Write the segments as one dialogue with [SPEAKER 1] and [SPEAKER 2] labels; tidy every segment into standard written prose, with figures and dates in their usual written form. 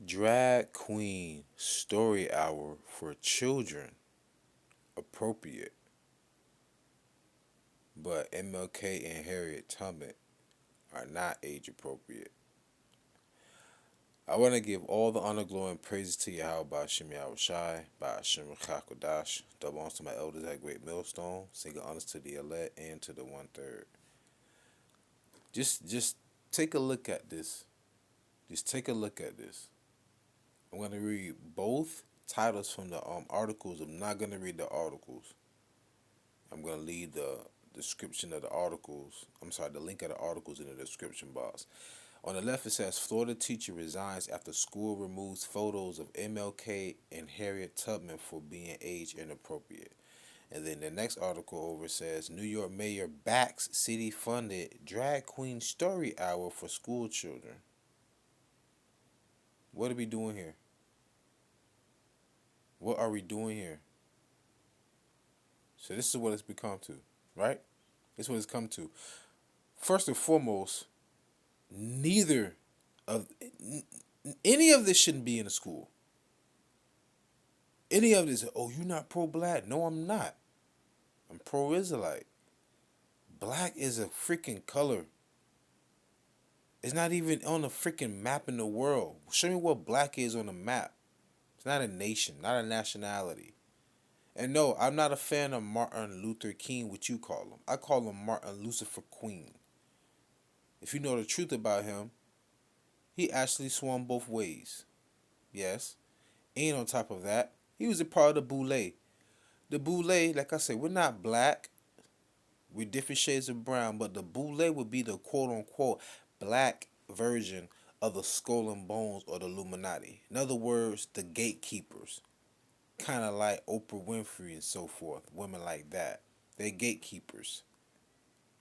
[SPEAKER 1] Drag queen story hour for children appropriate, but MLK and Harriet Tubman are not age appropriate. I want to give all the honor, glory, and praises to Yahawah YAHAWASHI, by Hashem QADASH. Double honors to my elders at Great Millstone. Single honors to the elect and to the 1/3. Just take a look at this. Just take a look at this. I'm gonna read both titles from the articles. I'm not gonna read the articles. I'm gonna leave the description of the articles. I'm sorry, the link of the articles in the description box. On the left, it says Florida teacher resigns after school removes photos of MLK and Harriet Tubman for being age inappropriate. And then the next article over says New York mayor backs city funded drag queen story hour for school children. What are we doing here? What are we doing here? So this is what it's become to, right? This is what it's come to. First and foremost, neither of any of this shouldn't be in a school. Any of this, oh, you're not pro-black. No, I'm not. I'm pro-Israelite. Black is a freaking color. It's not even on the freaking map in the world. Show me what black is on the map. It's not a nation, not a nationality. And no, I'm not a fan of Martin Luther King, what you call him. I call him Martin Lucifer Queen. If you know the truth about him, he actually swung both ways. Yes. And on top of that, he was a part of the Boule. The Boule, like I said, we're not black. We're different shades of brown, but the Boule would be the quote-unquote black version of the Skull and Bones or the Illuminati. In other words, the gatekeepers. Kind of like Oprah Winfrey and so forth. Women like that. They're gatekeepers.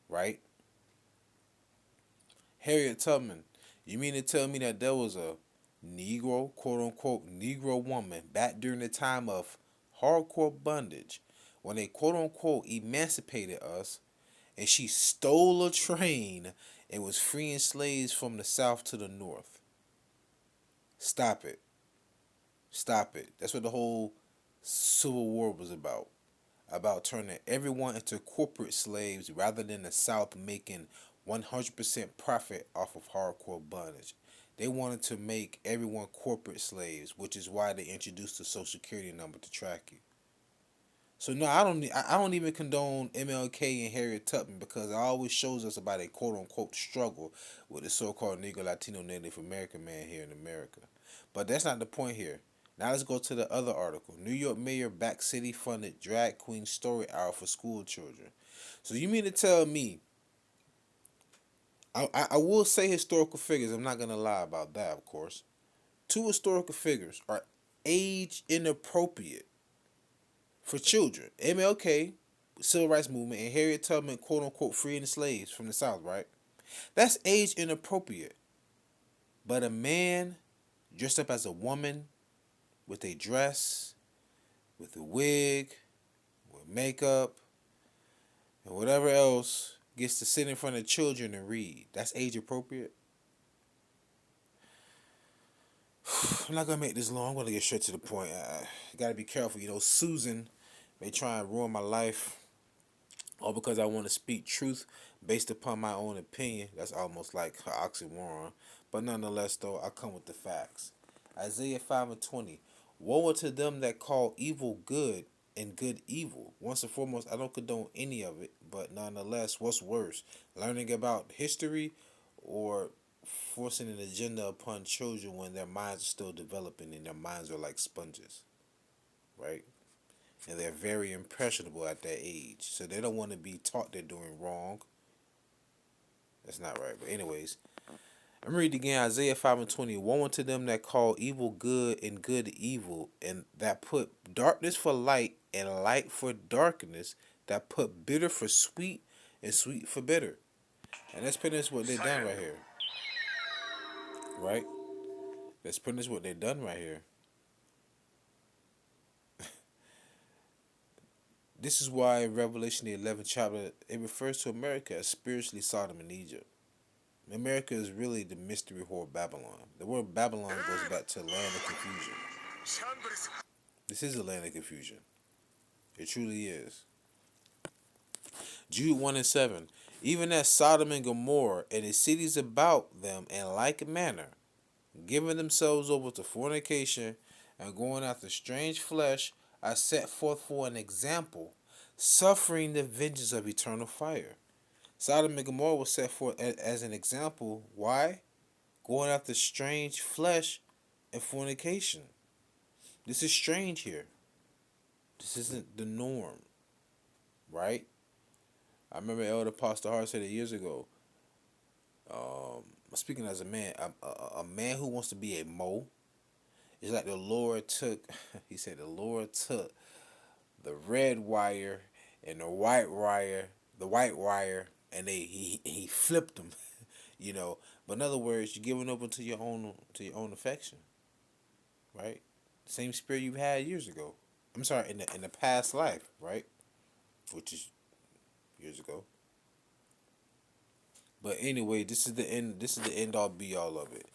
[SPEAKER 1] Right? Harriet Tubman. You mean to tell me that there was a Negro, quote-unquote, Negro woman back during the time of hardcore bondage when they, quote-unquote, emancipated us and she stole a train and was freeing slaves from the south to the north? Stop it. Stop it. That's what the whole Civil War was about. About turning everyone into corporate slaves rather than the South making 100% profit off of hardcore bondage. They wanted to make everyone corporate slaves, which is why they introduced the Social Security number to track you. So no, I don't even condone MLK and Harriet Tubman because it always shows us about a quote unquote struggle with the so-called Negro, Latino, Native American man here in America. But that's not the point here. Now let's go to the other article. New York mayor backs city funded drag queen story hour for school children. So you mean to tell me? I will say historical figures. I'm not gonna lie about that, of course. Two historical figures are age inappropriate for children. MLK, Civil Rights Movement, and Harriet Tubman, quote unquote, freeing the slaves from the South, right? That's age inappropriate. But a man dressed up as a woman with a dress, with a wig, with makeup, and whatever else gets to sit in front of children and read. That's age appropriate. I'm not gonna make this long. I'm gonna get straight to the point. I gotta be careful. You know, Susan may try and ruin my life, all because I want to speak truth based upon my own opinion. That's almost like an oxymoron. But nonetheless, though, I come with the facts. Isaiah 5:20. Woe unto them that call evil good and good evil. Once and foremost, I don't condone any of it, but nonetheless, what's worse? Learning about history or forcing an agenda upon children when their minds are still developing and their minds are like sponges, right? And they're very impressionable at that age. So they don't want to be taught they're doing wrong. That's not right. But anyways, I'm reading again Isaiah 5:20. Woe unto them that call evil good and good evil, and that put darkness for light and light for darkness, that put bitter for sweet and sweet for bitter. And that's pretty much what they've done right here. Right? That's pretty much what they've done right here. This is why in Revelation the 11th chapter it refers to America as spiritually Sodom and Egypt. America is really the mystery whore Babylon. The word Babylon goes back to land of confusion. This is a land of confusion. It truly is. Jude 1 and 7. Even as Sodom and Gomorrah and the cities about them in like manner, giving themselves over to fornication and going after strange flesh, are set forth for an example, suffering the vengeance of eternal fire. Sodom and Gomorrah was set forth as an example. Why? Going after strange flesh and fornication. This is strange here. This isn't the norm, right? I remember Elder Pastor Hart said it years ago. Speaking as a man, a man who wants to be a mo, it's like the Lord took, he said the Lord took the red wire and the white wire, and he flipped them, you know. But in other words, you're giving over to your own affection, right? Same spirit you had years ago. I'm sorry, in the past life, right? Which is years ago. But anyway, this is the end. This is the end all be all of it.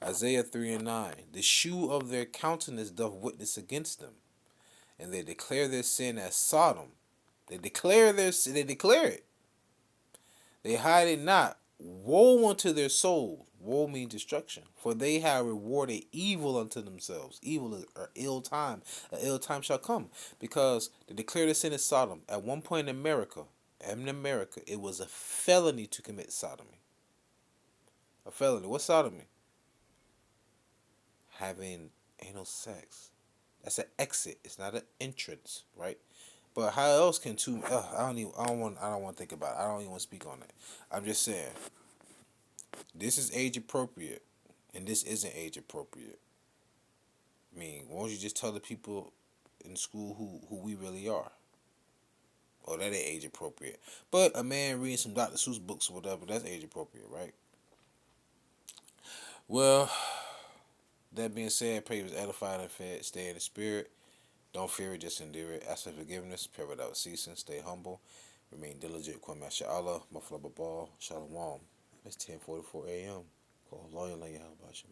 [SPEAKER 1] Isaiah 3 and 9. The shoe of their countenance doth witness against them, and they declare their sin as Sodom. They declare their sin. They declare it. They hide it not. Woe unto their souls. Woe means destruction. For they have rewarded evil unto themselves. Evil is an ill time. An ill time shall come. Because they declare their sin as Sodom. At one point in America, it was a felony to commit sodomy. A felony. What's sodomy? Having anal sex. That's an exit. It's not an entrance, right? But how else can two? I don't want to think about it. I don't even want to speak on it. I'm just saying. This is age appropriate, and this isn't age appropriate. I mean, why don't you just tell the people in school who we really are? Oh, that ain't age appropriate. But a man reading some Dr. Seuss books or whatever, that's age appropriate, right? Well, that being said, pray you was edified and fed. Stay in the spirit. Don't fear it, just endure it. Ask for forgiveness. Pray without ceasing. Stay humble. Remain diligent. YAHAWAH. Mafla Babal. Shalom. It's 10:44 a.m. Call loyal YAHAWASHI.